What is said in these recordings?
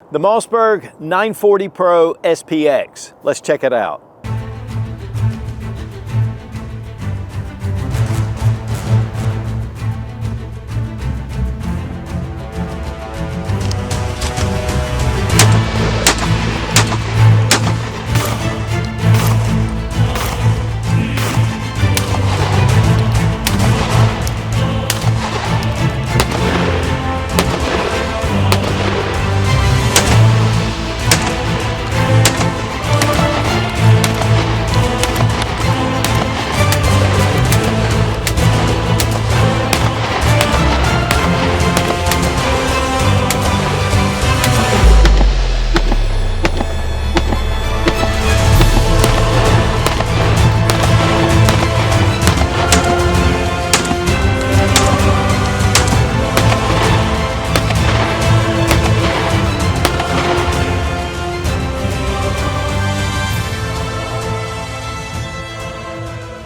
The Mossberg 940 Pro SPX. Let's check it out.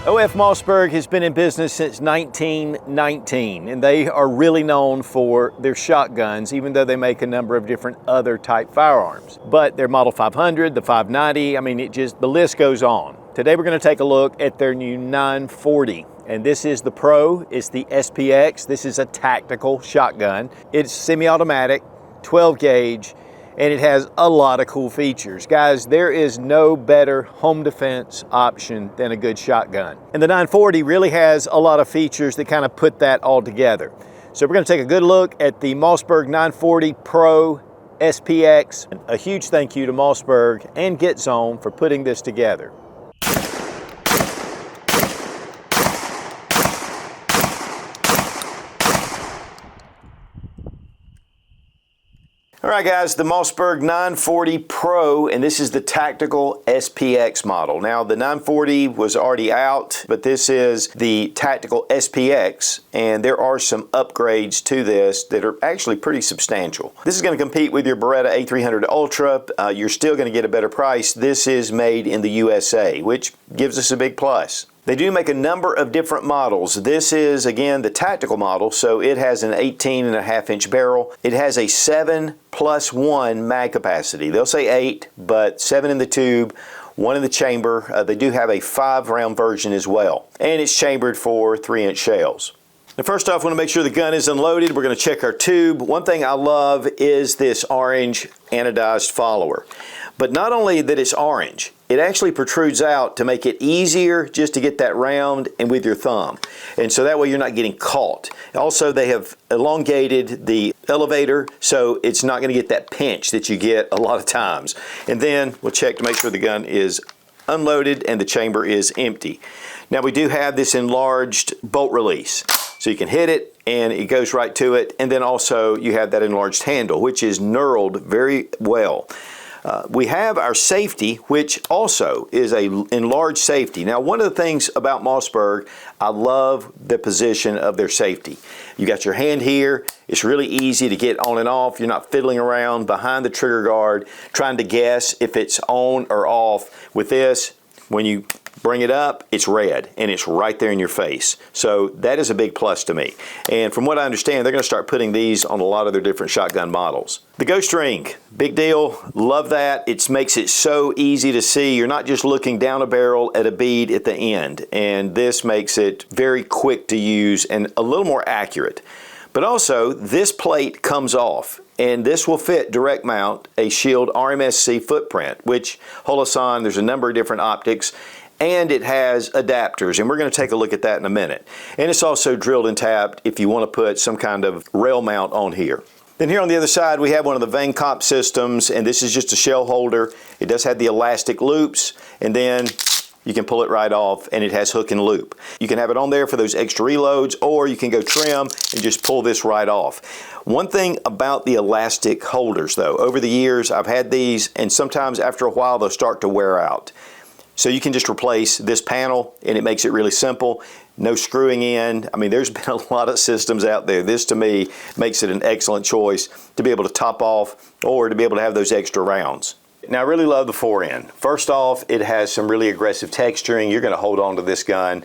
OF Mossberg has been in business since 1919, and they are really known for their shotguns, even though they make a number of different other type firearms. But their Model 500, the 590, I mean, the list goes on. Today we're going to take a look at their new 940, and this is the Pro, it's the SPX. This is a tactical shotgun. It's semi-automatic, 12 gauge, and it has a lot of cool features. Guys, there is no better home defense option than a good shotgun. And the 940 really has a lot of features that kind of put that all together. So we're going to take a good look at the Mossberg 940 Pro SPX. A huge thank you to Mossberg and Get Zone for putting this together. All right, guys, the Mossberg 940 Pro, and this is the Tactical SPX model. Now, the 940 was already out, but this is the Tactical SPX, and there are some upgrades to this that are actually pretty substantial. This is going to compete with your Beretta A300 Ultra. You're still going to get a better price. This is made in the USA, which gives us a big plus. They do make a number of different models. This is, again, the tactical model, so it has an 18.5-inch barrel. It has a 7+1 mag capacity. They'll say 8, but 7 in the tube, 1 in the chamber. They do have a 5-round version as well, and it's chambered for 3-inch shells. Now, first off, we want to make sure the gun is unloaded. We're going to check our tube. One thing I love is this orange anodized follower. But not only that it's orange, it actually protrudes out to make it easier just to get that round and with your thumb. And so that way you're not getting caught. Also, they have elongated the elevator so it's not going to get that pinch that you get a lot of times. And then we'll check to make sure the gun is unloaded and the chamber is empty. Now, we do have this enlarged bolt release. So you can hit it and it goes right to it. And then also you have that enlarged handle, which is knurled very well. We have our safety, which also is a enlarged safety. Now, one of the things about Mossberg, I love the position of their safety. You got your hand here. It's really easy to get on and off. You're not fiddling around behind the trigger guard, trying to guess if it's on or off. With this, when you bring it up, it's red, and it's right there in your face. So that is a big plus to me. And from what I understand, they're going to start putting these on a lot of their different shotgun models. The ghost ring, big deal. Love that. It makes it so easy to see. You're not just looking down a barrel at a bead at the end. And this makes it very quick to use and a little more accurate. But also, this plate comes off, and this will fit direct mount a Shield RMSC footprint, which Holosun, there's a number of different optics, and it has adapters, and we're going to take a look at that in a minute. And it's also drilled and tapped if you want to put some kind of rail mount on here. Then here on the other side, we have one of the Vane Cop systems, and this is just a shell holder. It does have the elastic loops, and then you can pull it right off, and it has hook and loop. You can have it on there for those extra reloads, or you can go trim and just pull this right off. One thing about the elastic holders, though, over the years I've had these, and sometimes after a while they'll start to wear out. So you can just replace this panel, and it makes it really simple. No screwing in. I mean, there's been a lot of systems out there. This, to me, makes it an excellent choice to be able to top off or to be able to have those extra rounds. Now, I really love the forend. First off, it has some really aggressive texturing. You're going to hold on to this gun.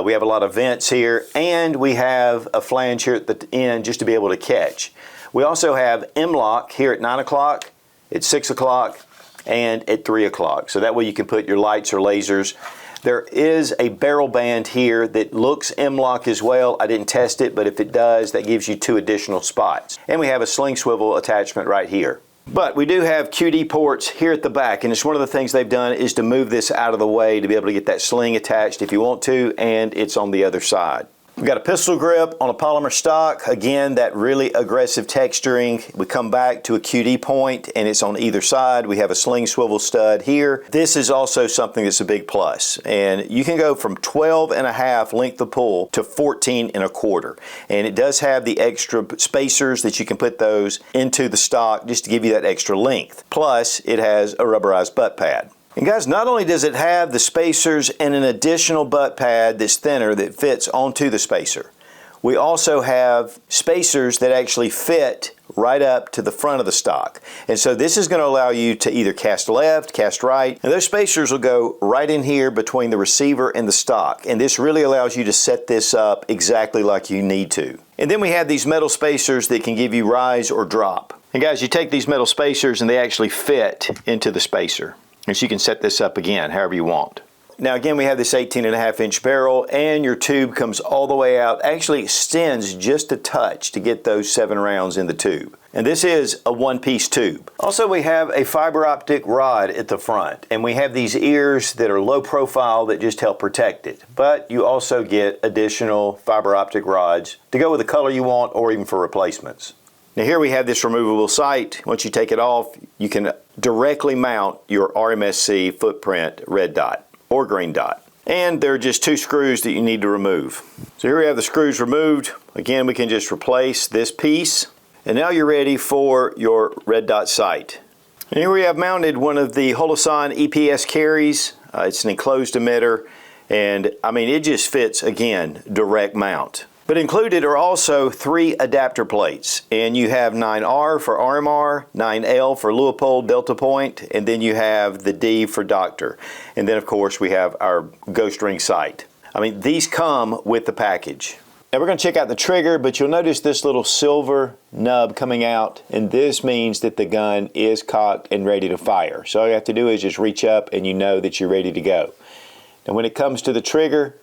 We have a lot of vents here, and we have a flange here at the end just to be able to catch. We also have M-lock here at 9 o'clock, at 6 o'clock, and at 3 o'clock. So that way you can put your lights or lasers. There is a barrel band here that looks M-LOK as well. I didn't test it, but if it does, that gives you 2 additional spots. And we have a sling swivel attachment right here. But we do have QD ports here at the back, and it's one of the things they've done is to move this out of the way to be able to get that sling attached if you want to, and it's on the other side. We've got a pistol grip on a polymer stock. Again, that really aggressive texturing. We come back to a QD point and it's on either side. We have a sling swivel stud here. This is also something that's a big plus. And you can go from 12.5 length of pull to 14.25. And it does have the extra spacers that you can put those into the stock just to give you that extra length. Plus, it has a rubberized butt pad. And guys, not only does it have the spacers and an additional butt pad that's thinner that fits onto the spacer, we also have spacers that actually fit right up to the front of the stock. And so this is going to allow you to either cast left, cast right, and those spacers will go right in here between the receiver and the stock. And this really allows you to set this up exactly like you need to. And then we have these metal spacers that can give you rise or drop. And guys, you take these metal spacers and they actually fit into the spacer. And so you can set this up again however you want. Now again, we have this 18.5 inch barrel, and your tube comes all the way out, actually extends just a touch to get those 7 rounds in the tube. And this is a one-piece tube. Also, we have a fiber optic rod at the front, and we have these ears that are low profile that just help protect it. But you also get additional fiber optic rods to go with the color you want or even for replacements. Now here we have this removable sight. Once you take it off, you can directly mount your RMSC footprint red dot or green dot. And there are just 2 screws that you need to remove. So here we have the screws removed. Again, we can just replace this piece. And now you're ready for your red dot sight. And here we have mounted one of the Holosun EPS carries. It's an enclosed emitter. And I mean, it just fits, again, direct mount. But included are also 3 adapter plates, and you have 9R for RMR, 9L for Leupold Delta Point, and then you have the D for Doctor. And then of course we have our ghost ring sight. I mean, these come with the package. Now we're going to check out the trigger, but you'll notice this little silver nub coming out, and this means that the gun is cocked and ready to fire. So all you have to do is just reach up and you know that you're ready to go. Now when it comes to the trigger,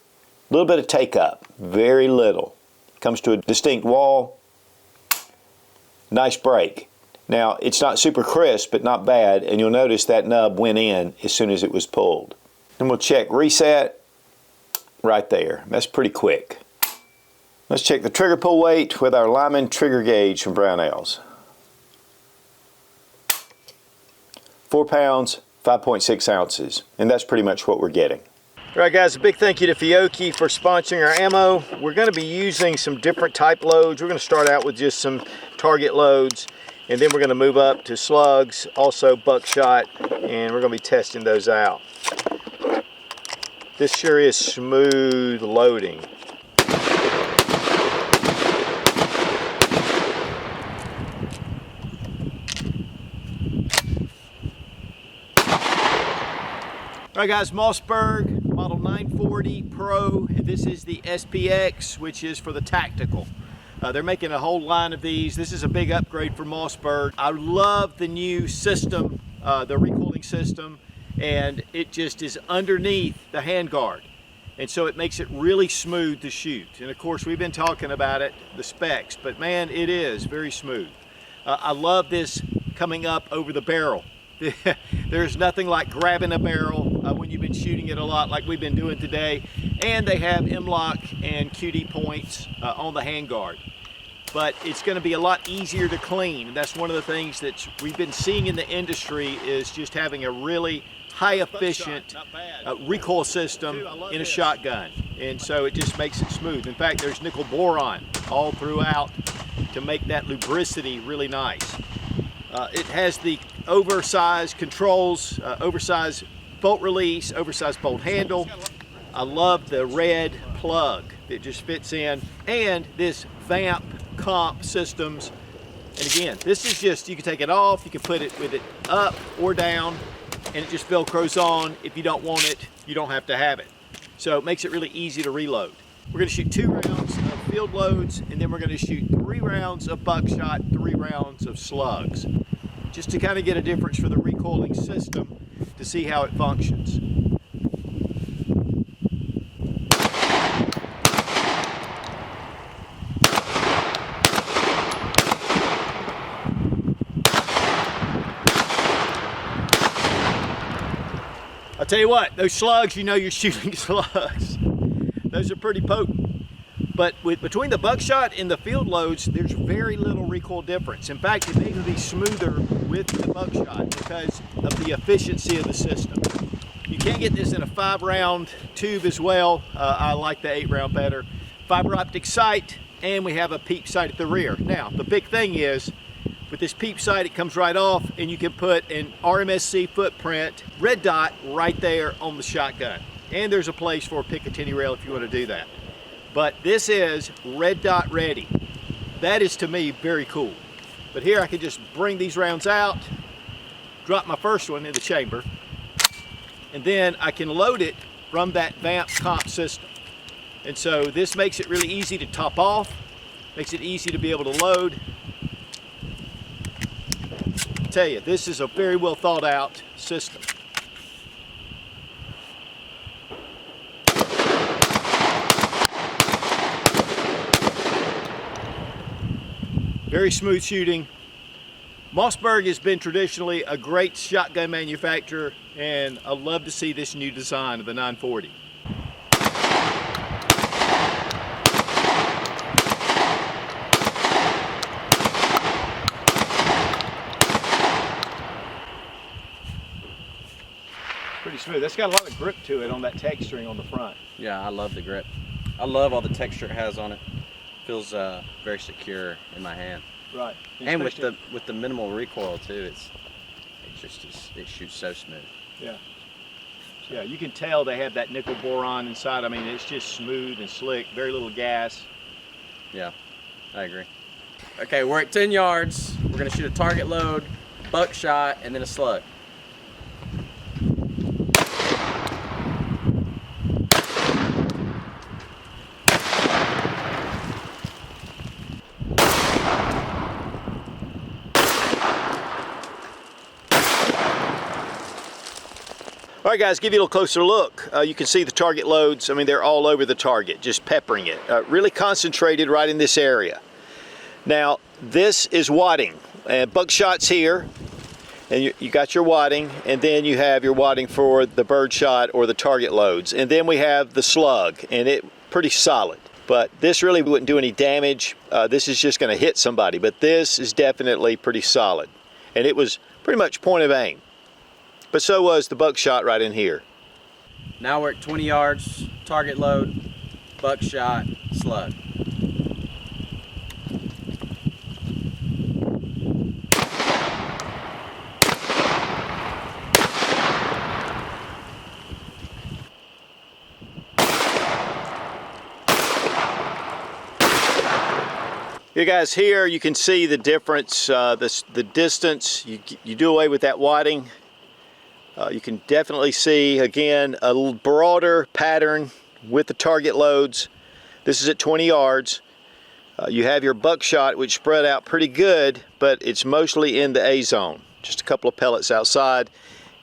a little bit of take up, very little. Comes to a distinct wall, nice break. Now it's not super crisp, but not bad, and you'll notice that nub went in as soon as it was pulled. Then we'll check reset right there. That's pretty quick. Let's check the trigger pull weight with our Lyman trigger gauge from Brownells. 4 pounds, 5.6 ounces, and that's pretty much what we're getting. All right guys, a big thank you to Fiocchi for sponsoring our ammo. We're going to be using some different type loads. We're going to start out with just some target loads, and then we're going to move up to slugs, also buckshot, and we're going to be testing those out. This sure is smooth loading. All right guys, Mossberg model 940 Pro, and this is the SPX, which is for the tactical. They're making a whole line of these. This is a big upgrade for Mossberg. I love the new system, the recoiling system, and it just is underneath the handguard. And so it makes it really smooth to shoot. And of course, we've been talking about it, the specs, but man, it is very smooth. I love this coming up over the barrel. There's nothing like grabbing a barrel when you've been shooting it a lot like we've been doing today. And they have M-LOK and QD points on the handguard. But it's going to be a lot easier to clean. And that's one of the things that we've been seeing in the industry, is just having a really high efficient recoil system in a shotgun. And so it just makes it smooth. In fact, there's nickel boron all throughout to make that lubricity really nice. It has the oversized controls, oversized bolt release, oversized bolt handle. I love the red plug that just fits in, and this vamp comp systems. And again, this is just, you can take it off, you can put it with it up or down, and it just velcros on. If you don't want it, you don't have to have it. So it makes it really easy to reload. We're going to shoot 2 rounds of field loads, and then we're going to shoot 3 rounds of buckshot, 3 rounds of slugs. just to kind of get a difference for the recoiling system to see how it functions. I'll tell you what, those slugs, you know you're shooting slugs. Those are pretty potent. But between the buckshot and the field loads, there's very little recoil difference. In fact, it may even be smoother with the buckshot because of the efficiency of the system. You can get this in a 5-round tube as well. I like the 8-round better. Fiber optic sight, and we have a peep sight at the rear. Now, the big thing is, with this peep sight, it comes right off, and you can put an RMSC footprint red dot right there on the shotgun. And there's a place for a Picatinny rail if you want to do that. But this is red dot ready. That is, to me, very cool. But here I can just bring these rounds out, drop my first one in the chamber, and then I can load it from that Vamp comp system. And so this makes it really easy to top off, makes it easy to be able to load. I tell you, this is a very well thought out system. Very smooth shooting. Mossberg has been traditionally a great shotgun manufacturer, and I love to see this new design of the 940. Pretty smooth. That's got a lot of grip to it on that texturing on the front. Yeah, I love the grip. I love all the texture it has on it. Feels very secure in my hand. Right. And with the minimal recoil too, it shoots so smooth. Yeah. Yeah, you can tell they have that nickel boron inside. I mean, it's just smooth and slick, very little gas. Yeah, I agree. Okay, we're at 10 yards. We're gonna shoot a target load, buckshot, and then a slug. All right, guys, give you a little closer look. You can see the target loads. I mean, they're all over the target, just peppering it. Really concentrated right in this area. Now, this is wadding. Buckshot's here, and you got your wadding, and then you have your wadding for the birdshot or the target loads. And then we have the slug, and it pretty solid. But this really wouldn't do any damage. This is just gonna hit somebody, but this is definitely pretty solid. And it was pretty much point of aim. But so was the buckshot right in here. Now we're at 20 yards, target load, buckshot, slug. You guys, here you can see the difference, the distance. You do away with that wadding. You can definitely see, again, a little broader pattern with the target loads. This is at 20 yards. You have your buckshot, which spread out pretty good, but it's mostly in the A zone. Just a couple of pellets outside.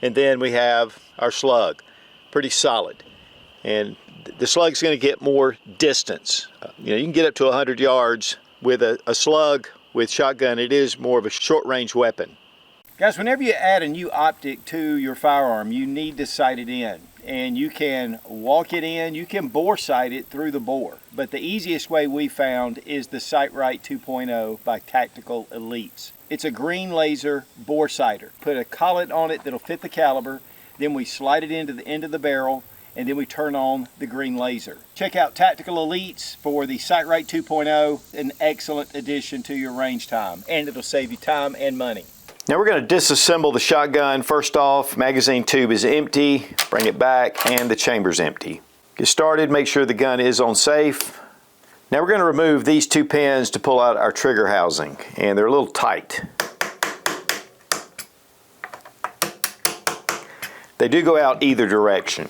And then we have our slug, pretty solid. And the slug's gonna get more distance. You know, you can get up to 100 yards with a slug. With shotgun, it is more of a short-range weapon. Guys, whenever you add a new optic to your firearm, you need to sight it in. And you can walk it in, you can bore sight it through the bore. But the easiest way we found is the Sight Right 2.0 by Tactical Elites. It's a green laser bore sighter. Put a collet on it that'll fit the caliber, then we slide it into the end of the barrel, and then we turn on the green laser. Check out Tactical Elites for the Sight Right 2.0, an excellent addition to your range time, and it'll save you time and money. Now we're going to disassemble the shotgun. First off, magazine tube is empty. Bring it back, and the chamber's empty. Get started, make sure the gun is on safe. Now we're going to remove these two pins to pull out our trigger housing, and they're a little tight. They do go out either direction.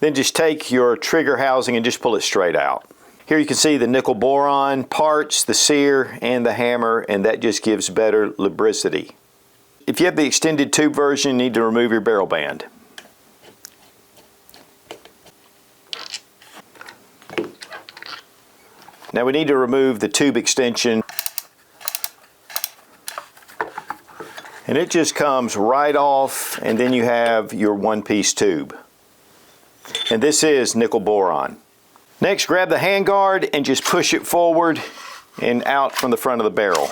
Then just take your trigger housing and just pull it straight out. Here you can see the nickel boron parts, the sear, and the hammer, and that just gives better lubricity. If you have the extended tube version, you need to remove your barrel band. Now we need to remove the tube extension. And it just comes right off, and then you have your one-piece tube. And this is nickel boron. Next, grab the handguard and just push it forward and out from the front of the barrel.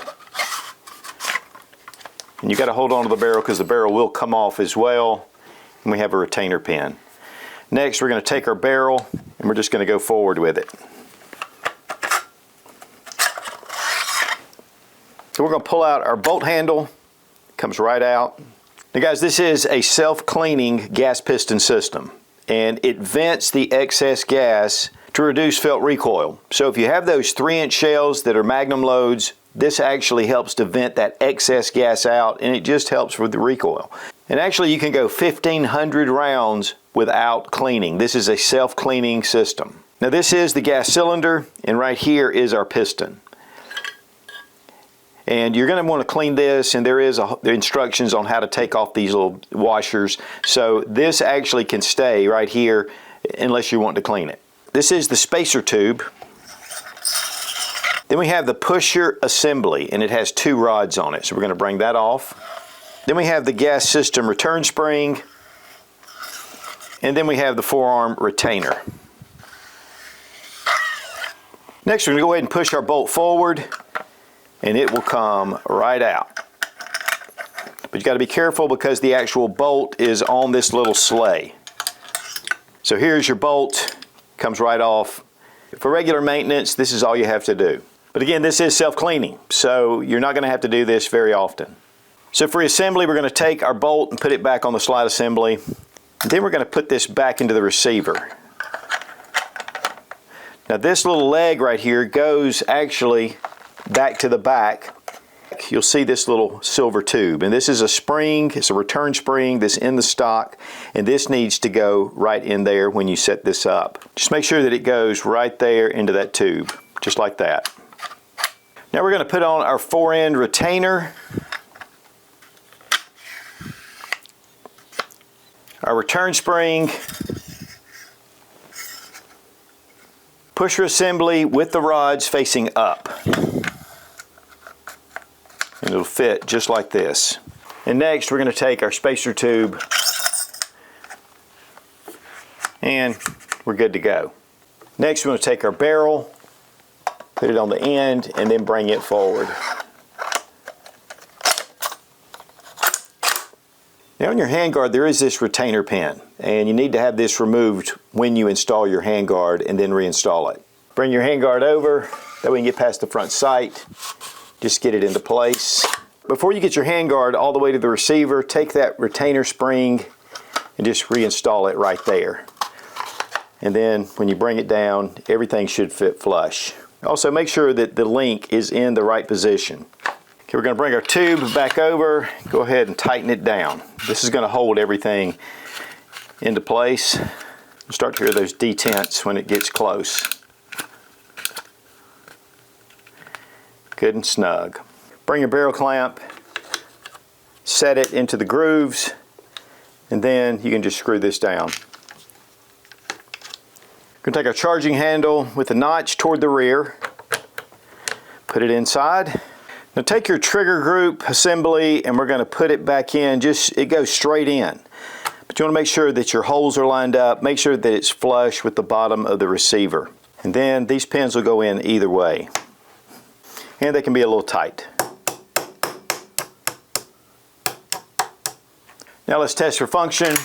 And you got to hold on to the barrel because the barrel will come off as well. And we have a retainer pin. Next, we're going to take our barrel and we're just going to go forward with it. So we're going to pull out our bolt handle. Comes right out. Now guys, this is a self-cleaning gas piston system, and it vents the excess gas to reduce felt recoil. So if you have those 3-inch shells that are magnum loads, this actually helps to vent that excess gas out, and it just helps with the recoil. And actually you can go 1,500 rounds without cleaning. This is a self-cleaning system. Now this is the gas cylinder, and right here is our piston. And you're going to want to clean this, and there is instructions on how to take off these little washers. So this actually can stay right here unless you want to clean it. This is the spacer tube. Then we have the pusher assembly, and it has 2 rods on it. So we're going to bring that off. Then we have the gas system return spring. And then we have the forearm retainer. Next, we're going to go ahead and push our bolt forward, and it will come right out. But you got to be careful because the actual bolt is on this little sleigh. So here's your bolt, comes right off. For regular maintenance, this is all you have to do. But again, this is self-cleaning, so you're not going to have to do this very often. So for assembly, we're going to take our bolt and put it back on the slide assembly. And then we're going to put this back into the receiver. Now this little leg right here goes actually back to the back. You'll see this little silver tube, and this is a spring. It's a return spring that's in the stock, and this needs to go right in there when you set this up. Just make sure that it goes right there into that tube, just like that. Now we're going to put on our 4-end retainer, our return spring, pusher assembly with the rods facing up. And it'll fit just like this. And next we're going to take our spacer tube, and we're good to go. Next we're going to take our barrel, put it on the end, and then bring it forward. Now on your handguard there is this retainer pin, and you need to have this removed when you install your handguard and then reinstall it. Bring your handguard over, that way you can get past the front sight. Just get it into place. Before you get your handguard all the way to the receiver, take that retainer spring and just reinstall it right there. And then when you bring it down, everything should fit flush. Also make sure that the link is in the right position. Okay, we're going to bring our tube back over, go ahead and tighten it down. This is going to hold everything into place. You'll start to hear those detents when it gets close. Good and snug. Bring your barrel clamp, set it into the grooves, and then you can just screw this down. We're going to take our charging handle with the notch toward the rear, put it inside. Now take your trigger group assembly and we're going to put it back in. It goes straight in. But you want to make sure that your holes are lined up, make sure that it's flush with the bottom of the receiver. And then these pins will go in either way. And they can be a little tight. Now let's test for function.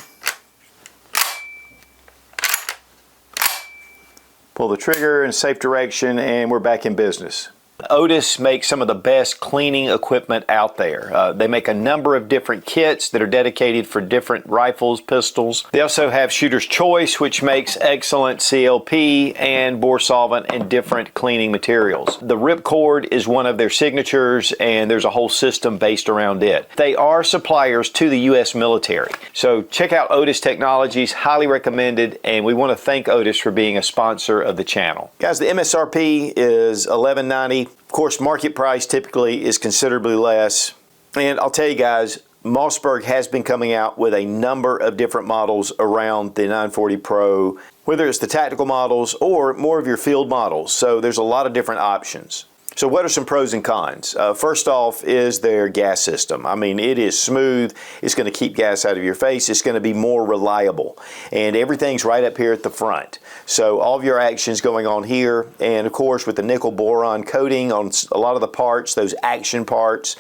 Pull the trigger in a safe direction and we're back in business. Otis makes some of the best cleaning equipment out there. They make a number of different kits that are dedicated for different rifles, pistols. They also have Shooter's Choice, which makes excellent CLP and bore solvent and different cleaning materials. The Ripcord is one of their signatures, and there's a whole system based around it. They are suppliers to the U.S. military. So check out Otis Technologies, highly recommended, and we want to thank Otis for being a sponsor of the channel. Guys, the MSRP is $11.90. Of course, market price typically is considerably less. And I'll tell you guys, Mossberg has been coming out with a number of different models around the 940 Pro, whether it's the tactical models or more of your field models. So there's a lot of different options. So what are some pros and cons? First off is their gas system. I mean, it is smooth. It's going to keep gas out of your face. It's going to be more reliable. And everything's right up here at the front. So all of your action's going on here. And of course, with the nickel boron coating on a lot of the parts, those action parts,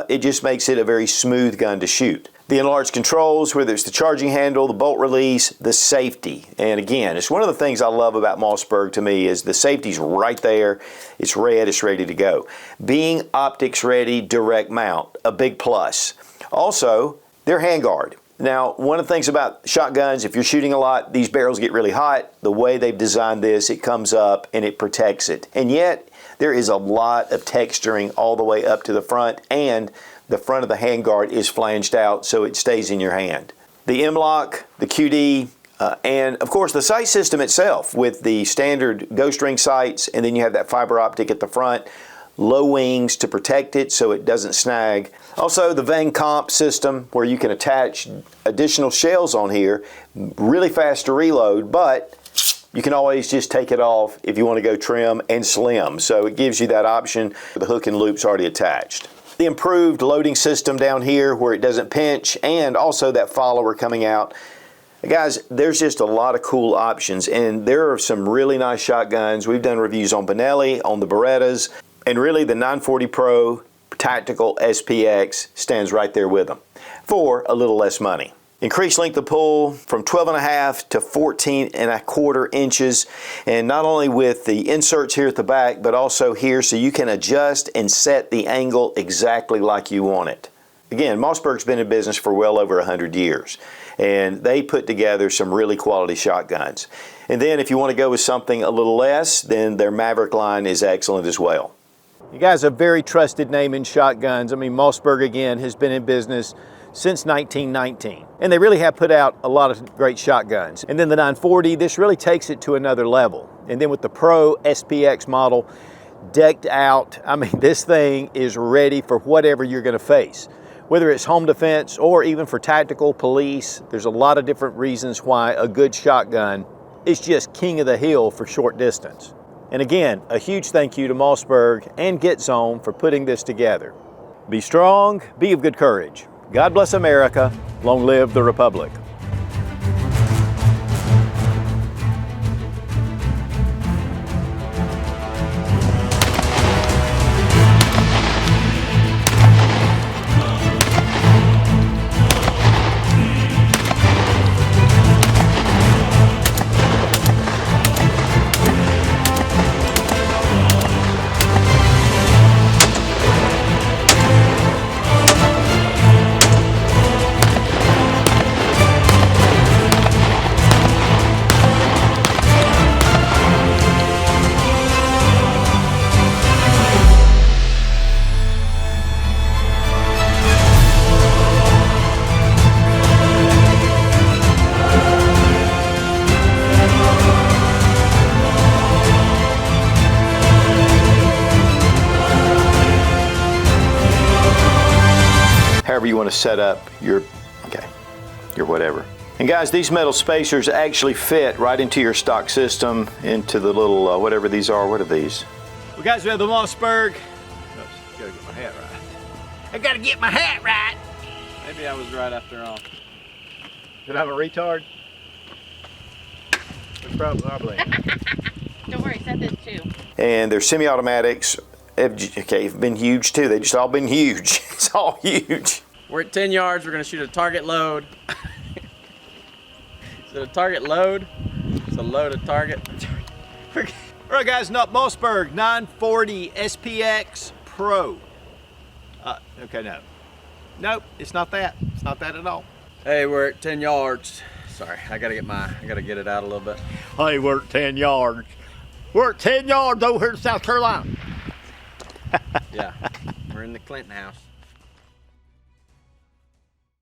it just makes it a very smooth gun to shoot. The enlarged controls, whether it's the charging handle, the bolt release, the safety. And again, it's one of the things I love about Mossberg to me is the safety's right there. It's red, it's ready to go. Being optics ready, direct mount, a big plus. Also, their handguard. Now, one of the things about shotguns, if you're shooting a lot, these barrels get really hot. The way they've designed this, it comes up and it protects it. And yet, there is a lot of texturing all the way up to the front, and the front of the handguard is flanged out so it stays in your hand. The M-LOK, the QD, and of course the sight system itself with the standard ghost ring sights, and then you have that fiber optic at the front, low wings to protect it so it doesn't snag. Also the Vang comp system where you can attach additional shells on here, really fast to reload, but you can always just take it off if you want to go trim and slim. So it gives you that option. The hook and loop's already attached. The improved loading system down here where it doesn't pinch, and also that follower coming out. Guys, there's just a lot of cool options, and there are some really nice shotguns. We've done reviews on Benelli, on the Berettas, and really the 940 Pro Tactical SPX stands right there with them for a little less money. Increased length of pull from 12.5 to 14.25 inches, and not only with the inserts here at the back, but also here so you can adjust and set the angle exactly like you want it. Again, Mossberg's been in business for well over 100 years, and they put together some really quality shotguns. And then if you want to go with something a little less, then their Maverick line is excellent as well. You guys are a very trusted name in shotguns. I mean, Mossberg, again, has been in business since 1919. And they really have put out a lot of great shotguns. And then the 940, this really takes it to another level. And then with the Pro SPX model, decked out, I mean, this thing is ready for whatever you're gonna face. Whether it's home defense or even for tactical, police, there's a lot of different reasons why a good shotgun is just king of the hill for short distance. And again, a huge thank you to Mossberg and Get Zone for putting this together. Be strong, be of good courage. God bless America. Long live the Republic. However you want to set up your whatever. And guys, these metal spacers actually fit right into your stock system, into the little whatever these are. What are these? Well guys, we have the Mossberg. Oops, gotta get my hat right. I gotta get my hat right. Maybe I was right after all. Did I have a retard? Probably. Don't worry, Seth is too. And they're semi-automatics. Have been huge too. They just all been huge. It's all huge. We're at 10 yards. We're going to shoot a target load. Is it a target load? It's a load of target. All right, guys, not Mossberg 940 SPX Pro. Okay, no. Nope, it's not that. It's not that at all. Hey, we're at 10 yards. Sorry, I gotta get it out a little bit. Hey, we're at 10 yards. We're at 10 yards over here in South Carolina. Yeah, we're in the Clinton house.